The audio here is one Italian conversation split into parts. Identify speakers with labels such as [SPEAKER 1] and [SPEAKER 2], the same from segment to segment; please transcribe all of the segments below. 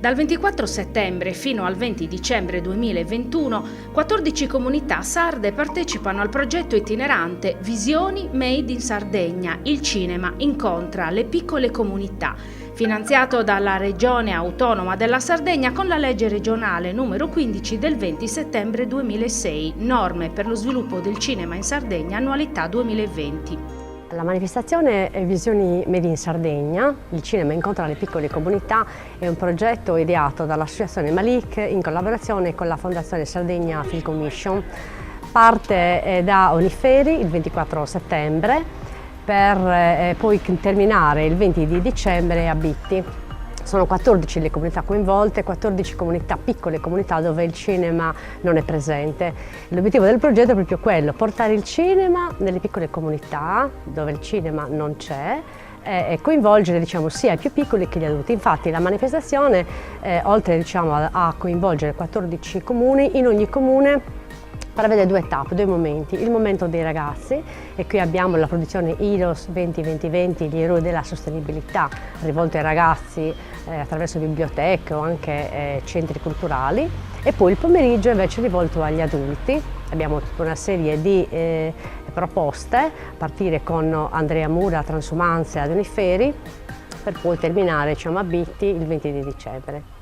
[SPEAKER 1] Dal 24 settembre fino al 20 dicembre 2021, 14 comunità sarde partecipano al progetto itinerante Visioni Made in Sardegna. Il cinema incontra le piccole comunità, finanziato dalla Regione Autonoma della Sardegna con la legge regionale numero 15 del 20 settembre 2006, Norme per lo sviluppo del cinema in Sardegna, annualità 2020.
[SPEAKER 2] La manifestazione Visioni Made in Sardegna, il cinema incontra le piccole comunità, è un progetto ideato dall'Associazione Malik in collaborazione con la Fondazione Sardegna Film Commission. Parte da Oniferi il 24 settembre per poi terminare il 20 di dicembre a Bitti. Sono 14 le comunità coinvolte, 14 comunità, piccole comunità dove il cinema non è presente. L'obiettivo del progetto è proprio quello, portare il cinema nelle piccole comunità dove il cinema non c'è e coinvolgere sia i più piccoli che gli adulti. Infatti la manifestazione, oltre a coinvolgere 14 comuni, in ogni comune prevede due tappe, due momenti. Il momento dei ragazzi, e qui abbiamo la produzione ILOS 2020, gli eroi della sostenibilità, rivolto ai ragazzi attraverso biblioteche o anche centri culturali, e poi il pomeriggio invece rivolto agli adulti. Abbiamo tutta una serie di proposte, a partire con Andrea Mura, Transumanze ad Oniferi, per poi terminare a Bitti il 20 di dicembre.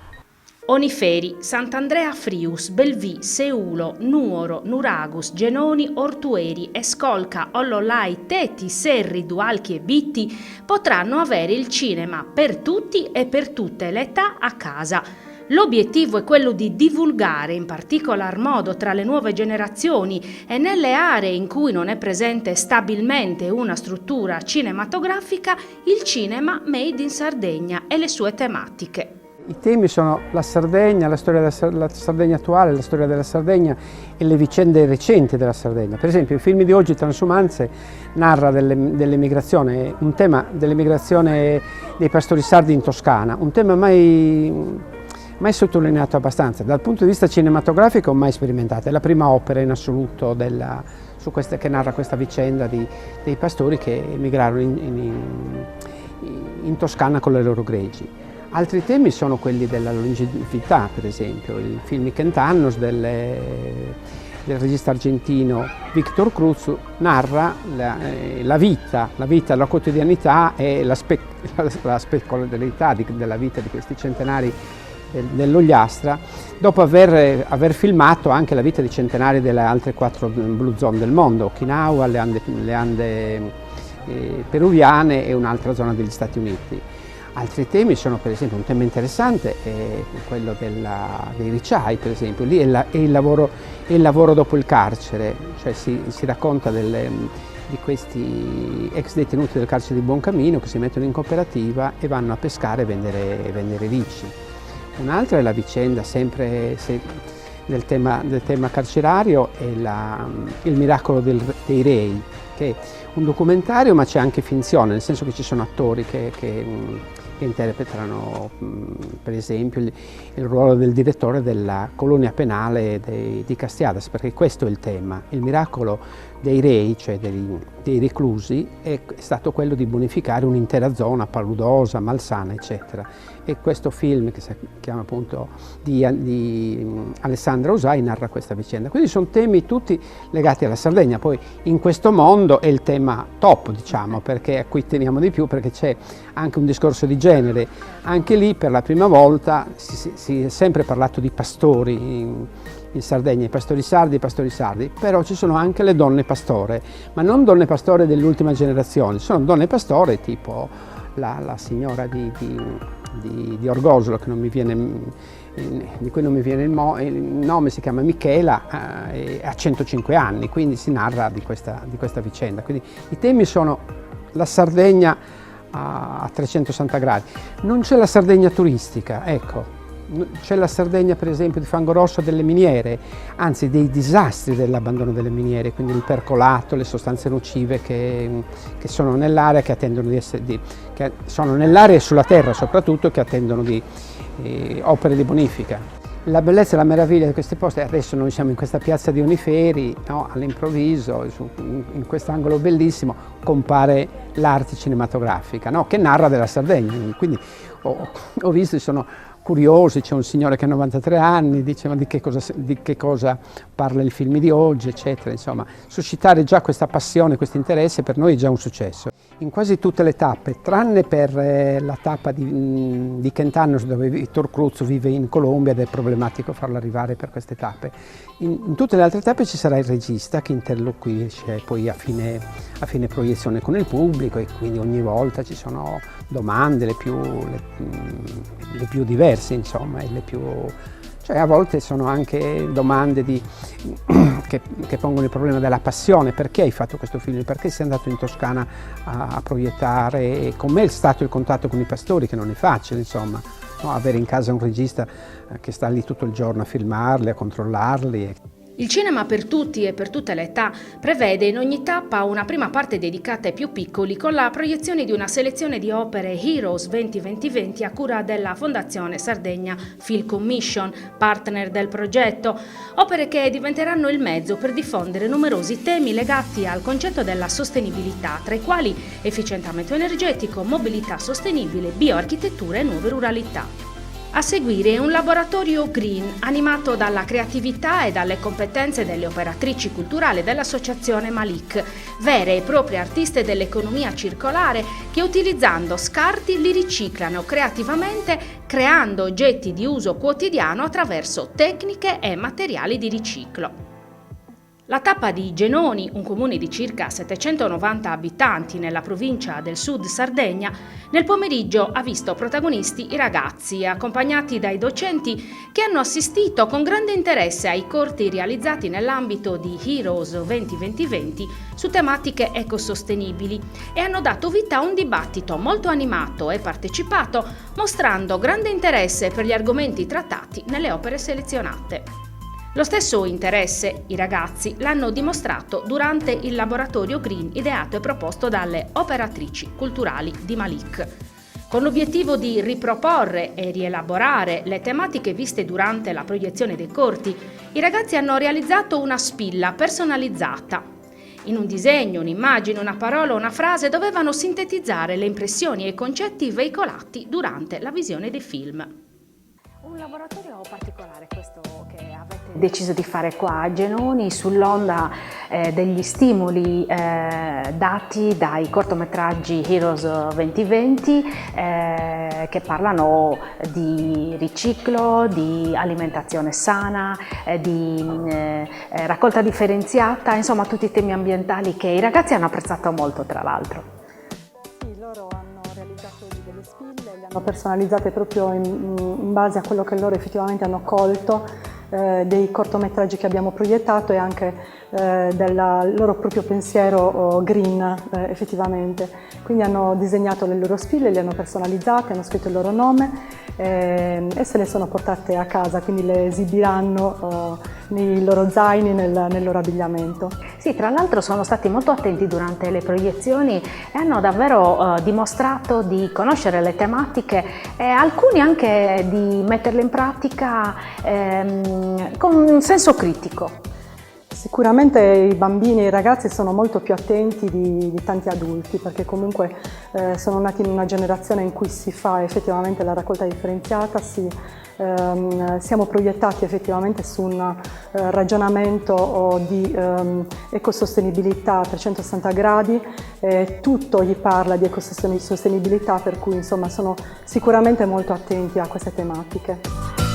[SPEAKER 1] Oniferi, Sant'Andrea Frius, Belvì, Seulo, Nuoro, Nuragus, Genoni, Ortueri, Escolca, Ollolai, Teti, Serri, Dualchi e Bitti potranno avere il cinema per tutti e per tutte le età a casa. L'obiettivo è quello di divulgare in particolar modo tra le nuove generazioni e nelle aree in cui non è presente stabilmente una struttura cinematografica il cinema made in Sardegna e le sue tematiche.
[SPEAKER 3] I temi sono la Sardegna, la storia della Sardegna attuale, la storia della Sardegna e le vicende recenti della Sardegna. Per esempio il film di oggi, Transumanze, narra dell'emigrazione, un tema dell'emigrazione dei pastori sardi in Toscana, un tema mai sottolineato abbastanza, dal punto di vista cinematografico mai sperimentato. È la prima opera in assoluto che narra questa vicenda dei pastori che emigrarono in Toscana con le loro greggi. Altri temi sono quelli della longevità, per esempio. Il film I Cent'annos del regista argentino Víctor Cruz narra la vita, la quotidianità e la spettacolarità della vita di questi centenari dell'Ogliastra, dopo aver filmato anche la vita di centenari delle altre 4 blue zone del mondo, Okinawa, le Ande peruviane e un'altra zona degli Stati Uniti. Altri temi sono, per esempio, un tema interessante è quello dei ricciai, per esempio. Lì è il lavoro dopo il carcere, cioè si racconta di questi ex detenuti del carcere di Buoncamino che si mettono in cooperativa e vanno a pescare e vendere ricci. Un'altra è la vicenda sempre del tema carcerario, è il miracolo dei rei, che è un documentario ma c'è anche finzione, nel senso che ci sono attori che interpretano per esempio il ruolo del direttore della colonia penale di Castiadas, perché questo è il tema. Il miracolo dei rei, cioè dei reclusi, è stato quello di bonificare un'intera zona paludosa, malsana, eccetera. E questo film, che si chiama appunto di Alessandra Usai, narra questa vicenda. Quindi sono temi tutti legati alla Sardegna. Poi in questo mondo è il tema top, perché a cui teniamo di più, perché c'è anche un discorso di genere. Anche lì per la prima volta si è sempre parlato di pastori in Sardegna, i pastori sardi, però ci sono anche le donne pastore, ma non donne pastore dell'ultima generazione, sono donne pastore tipo la signora di Orgosolo, di cui non mi viene il nome, si chiama Michela, ha 105 anni, quindi si narra di questa vicenda. Quindi i temi sono la Sardegna a 360 gradi. Non c'è la Sardegna turistica, ecco. C'è la Sardegna, per esempio, di fango rosso delle miniere, anzi dei disastri dell'abbandono delle miniere, quindi il percolato, le sostanze nocive che sono nell'area, che attendono che sono nell'area e sulla terra soprattutto, che attendono di opere di bonifica. La bellezza e la meraviglia di questi posti, adesso noi siamo in questa piazza di Oniferi, no? All'improvviso, in quest'angolo bellissimo, compare l'arte cinematografica, no? Che narra della Sardegna, quindi ho visto, ci sono curiosi, c'è un signore che ha 93 anni, dice ma di che cosa parla il film di oggi, eccetera. Insomma, suscitare già questa passione, questo interesse per noi è già un successo. In quasi tutte le tappe, tranne per la tappa di Kentanos dove Victor Cruz vive in Colombia ed è problematico farlo arrivare per queste tappe, in tutte le altre tappe ci sarà il regista che interloquisce poi a fine proiezione con il pubblico e quindi ogni volta ci sono domande le più diverse, insomma, cioè a volte sono anche domande che pongono il problema della passione: perché hai fatto questo film, perché sei andato in Toscana a proiettare, e com'è stato il contatto con i pastori, che non è facile, insomma, no? Avere in casa un regista che sta lì tutto il giorno a filmarli, a controllarli.
[SPEAKER 1] Il cinema per tutti e per tutte le età prevede in ogni tappa una prima parte dedicata ai più piccoli con la proiezione di una selezione di opere Heroes 2020 a cura della Fondazione Sardegna Film Commission, partner del progetto, opere che diventeranno il mezzo per diffondere numerosi temi legati al concetto della sostenibilità, tra i quali efficientamento energetico, mobilità sostenibile, bioarchitettura e nuove ruralità. A seguire un laboratorio green animato dalla creatività e dalle competenze delle operatrici culturali dell'associazione Malik, vere e proprie artiste dell'economia circolare che utilizzando scarti li riciclano creativamente, creando oggetti di uso quotidiano attraverso tecniche e materiali di riciclo. La tappa di Genoni, un comune di circa 790 abitanti nella provincia del Sud Sardegna, nel pomeriggio ha visto protagonisti i ragazzi, accompagnati dai docenti che hanno assistito con grande interesse ai corti realizzati nell'ambito di Heroes 2020 su tematiche ecosostenibili e hanno dato vita a un dibattito molto animato e partecipato, mostrando grande interesse per gli argomenti trattati nelle opere selezionate. Lo stesso interesse i ragazzi l'hanno dimostrato durante il laboratorio green ideato e proposto dalle operatrici culturali di Malik. Con l'obiettivo di riproporre e rielaborare le tematiche viste durante la proiezione dei corti, i ragazzi hanno realizzato una spilla personalizzata. In un disegno, un'immagine, una parola o una frase dovevano sintetizzare le impressioni e i concetti veicolati durante la visione dei film.
[SPEAKER 2] Un laboratorio particolare questo che avete
[SPEAKER 4] deciso di fare qua a Genoni sull'onda degli stimoli dati dai cortometraggi Heroes 2020 che parlano di riciclo, di alimentazione sana, di raccolta differenziata, insomma tutti i temi ambientali che i ragazzi hanno apprezzato molto, tra l'altro.
[SPEAKER 5] Sì, loro hanno realizzato delle spille, le hanno personalizzate proprio in base a quello che loro effettivamente hanno colto dei cortometraggi che abbiamo proiettato e anche del loro proprio pensiero green effettivamente. Quindi hanno disegnato le loro spille, le hanno personalizzate, hanno scritto il loro nome e se le sono portate a casa, quindi le esibiranno nei loro zaini, nel loro abbigliamento.
[SPEAKER 4] Sì, tra l'altro sono stati molto attenti durante le proiezioni e hanno davvero dimostrato di conoscere le tematiche e alcuni anche di metterle in pratica con un senso critico.
[SPEAKER 5] Sicuramente i bambini e i ragazzi sono molto più attenti di tanti adulti, perché comunque sono nati in una generazione in cui si fa effettivamente la raccolta differenziata, siamo proiettati effettivamente su un ragionamento di ecosostenibilità a 360 gradi, tutto gli parla di ecosostenibilità, per cui insomma sono sicuramente molto attenti a queste tematiche.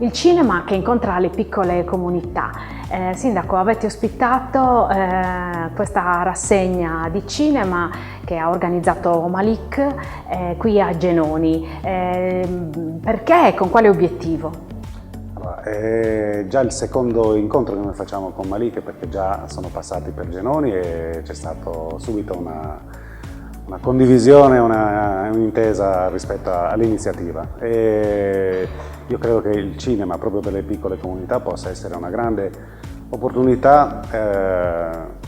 [SPEAKER 4] Il cinema che incontra le piccole comunità. Sindaco, avete ospitato questa rassegna di cinema che ha organizzato Malik qui a Genoni. Perché e con quale obiettivo?
[SPEAKER 6] Allora, è già il secondo incontro che noi facciamo con Malik, perché già sono passati per Genoni e c'è stato subito una condivisione, un'intesa rispetto all'iniziativa. Io credo che il cinema, proprio per le piccole comunità, possa essere una grande opportunità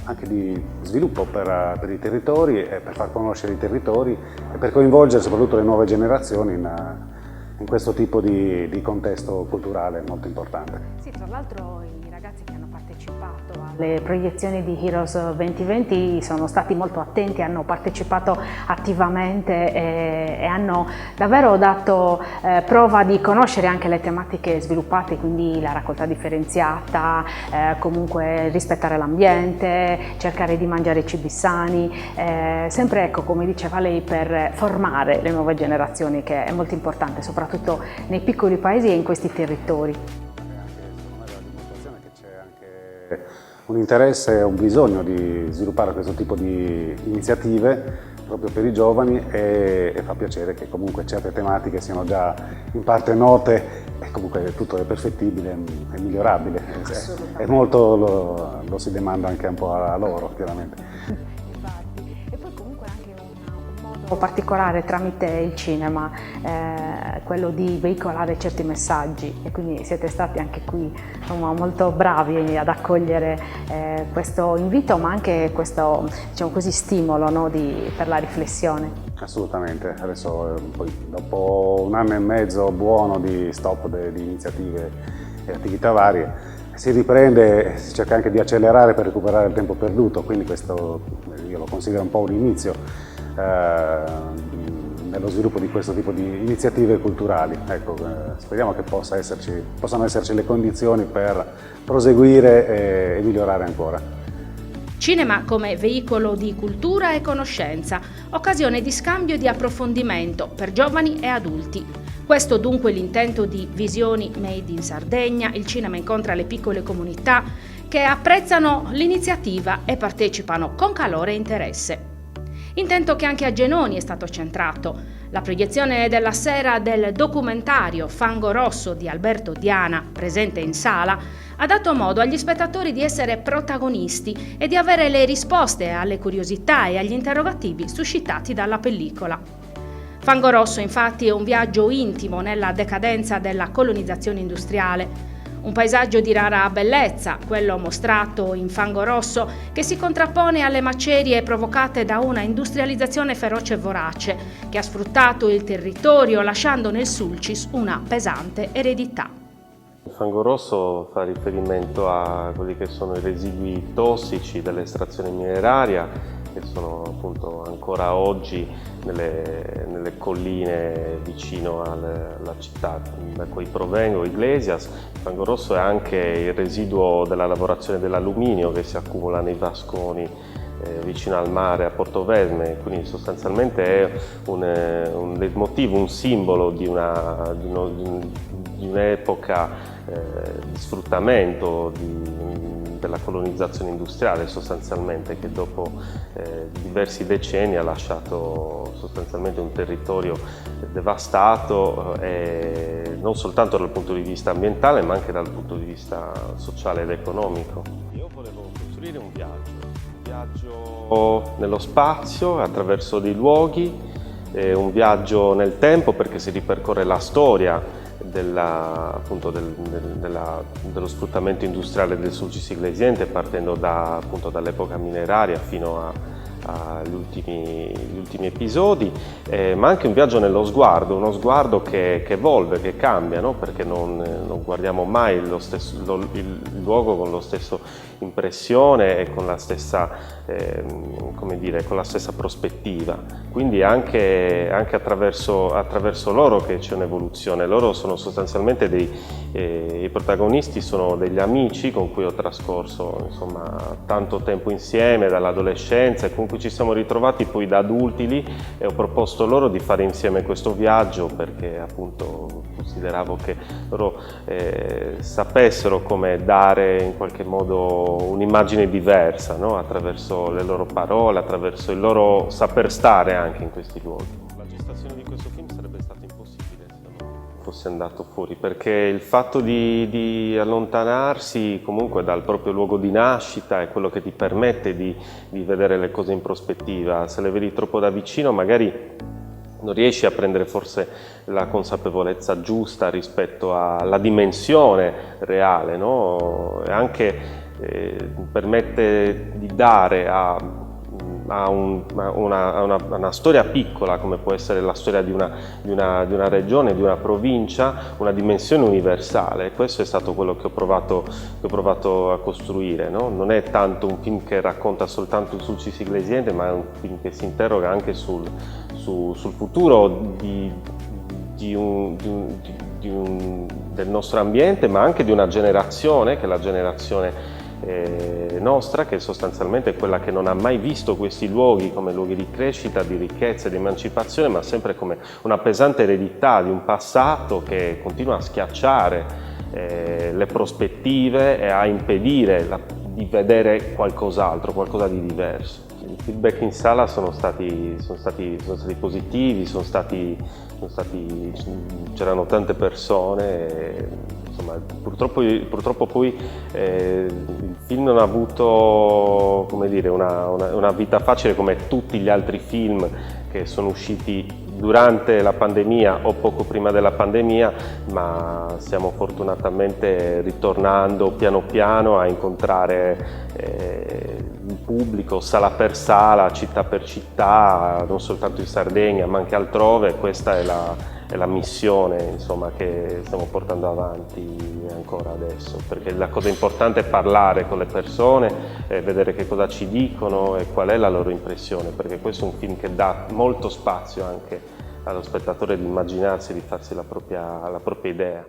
[SPEAKER 6] anche di sviluppo per i territori e per far conoscere i territori e per coinvolgere soprattutto le nuove generazioni in questo tipo di contesto culturale molto importante.
[SPEAKER 4] Sì, tra l'altro i ragazzi che hanno partecipato alle proiezioni di Heroes 2020 sono stati molto attenti, hanno partecipato attivamente e hanno davvero dato prova di conoscere anche le tematiche sviluppate, quindi la raccolta differenziata, comunque rispettare l'ambiente, cercare di mangiare cibi sani, sempre, ecco, come diceva lei, per formare le nuove generazioni, che è molto importante, soprattutto nei piccoli paesi e in questi territori.
[SPEAKER 6] Un interesse e un bisogno di sviluppare questo tipo di iniziative proprio per i giovani e fa piacere che comunque certe tematiche siano già in parte note e comunque tutto è perfettibile e migliorabile e molto lo si demanda anche un po' a loro, chiaramente.
[SPEAKER 4] Particolare tramite il cinema, quello di veicolare certi messaggi, e quindi siete stati anche qui, insomma, molto bravi ad accogliere questo invito, ma anche questo, diciamo così, stimolo, no, per la riflessione.
[SPEAKER 6] Assolutamente, adesso poi dopo un anno e mezzo buono di stop di iniziative e attività varie si riprende e si cerca anche di accelerare per recuperare il tempo perduto, quindi questo io lo considero un po' un inizio nello sviluppo di questo tipo di iniziative culturali. Ecco, speriamo che possano esserci le condizioni per proseguire e migliorare ancora.
[SPEAKER 1] Cinema come veicolo di cultura e conoscenza, occasione di scambio e di approfondimento per giovani e adulti. Questo dunque l'intento di Visioni Made in Sardegna. Il cinema incontra le piccole comunità che apprezzano l'iniziativa e partecipano con calore e interesse. Intento che anche a Genoni è stato centrato. La proiezione della sera del documentario Fango Rosso di Alberto Diana, presente in sala, ha dato modo agli spettatori di essere protagonisti e di avere le risposte alle curiosità e agli interrogativi suscitati dalla pellicola. Fango Rosso, infatti, è un viaggio intimo nella decadenza della colonizzazione industriale. Un paesaggio di rara bellezza, quello mostrato in Fango Rosso, che si contrappone alle macerie provocate da una industrializzazione feroce e vorace, che ha sfruttato il territorio lasciando nel Sulcis una pesante eredità.
[SPEAKER 7] Il Fango Rosso fa riferimento a quelli che sono i residui tossici dell'estrazione mineraria, che sono appunto ancora oggi nelle colline vicino alla città da cui provengo, Iglesias. Il Fango Rosso è anche il residuo della lavorazione dell'alluminio che si accumula nei vasconi vicino al mare a Portovesme, quindi sostanzialmente è un leitmotiv, un simbolo di un'epoca di sfruttamento della colonizzazione industriale, sostanzialmente, che dopo diversi decenni ha lasciato sostanzialmente un territorio devastato, non soltanto dal punto di vista ambientale ma anche dal punto di vista sociale ed economico. Io volevo costruire un viaggio nello spazio attraverso dei luoghi, un viaggio nel tempo perché si ripercorre la storia dello sfruttamento industriale del Sulcis Iglesiente, partendo dall'epoca mineraria fino agli ultimi episodi, ma anche un viaggio nello sguardo, uno sguardo che evolve, che cambia, no? Perché non guardiamo mai il luogo con la stessa impressione e con la stessa, con la stessa prospettiva. Quindi anche attraverso loro che c'è un'evoluzione. Loro sono sostanzialmente i protagonisti, sono degli amici con cui ho trascorso, insomma, tanto tempo insieme dall'adolescenza e con cui ci siamo ritrovati poi da adulti lì, e ho proposto loro di fare insieme questo viaggio, perché appunto consideravo che loro sapessero come dare in qualche modo un'immagine diversa, no? Attraverso le loro parole, attraverso il loro saper stare anche in questi luoghi. La gestazione di questo film sarebbe stata impossibile se non fosse andato fuori, perché il fatto di allontanarsi comunque dal proprio luogo di nascita è quello che ti permette di vedere le cose in prospettiva. Se le vedi troppo da vicino magari non riesci a prendere forse la consapevolezza giusta rispetto alla dimensione reale, no? E anche permette di dare a una storia piccola, come può essere la storia di una regione, di una provincia, una dimensione universale. Questo è stato quello che ho provato a costruire, no? Non è tanto un film che racconta soltanto il Sulcis Iglesiente, ma è un film che si interroga anche sul futuro del nostro ambiente, ma anche di una generazione, che è la generazione nostra, che sostanzialmente è quella che non ha mai visto questi luoghi come luoghi di crescita, di ricchezza e di emancipazione, ma sempre come una pesante eredità di un passato che continua a schiacciare le prospettive e a impedire di vedere qualcos'altro, qualcosa di diverso. I feedback in sala sono stati positivi, c'erano tante persone, insomma, purtroppo poi il film non ha avuto, come dire, una vita facile come tutti gli altri film che sono usciti durante la pandemia o poco prima della pandemia, ma stiamo fortunatamente ritornando piano piano a incontrare il pubblico sala per sala, città per città, non soltanto in Sardegna ma anche altrove. Questa è la missione, insomma, che stiamo portando avanti ancora adesso, perché la cosa importante è parlare con le persone, vedere che cosa ci dicono e qual è la loro impressione, perché questo è un film che dà molto spazio anche allo spettatore di immaginarsi, di farsi la propria idea.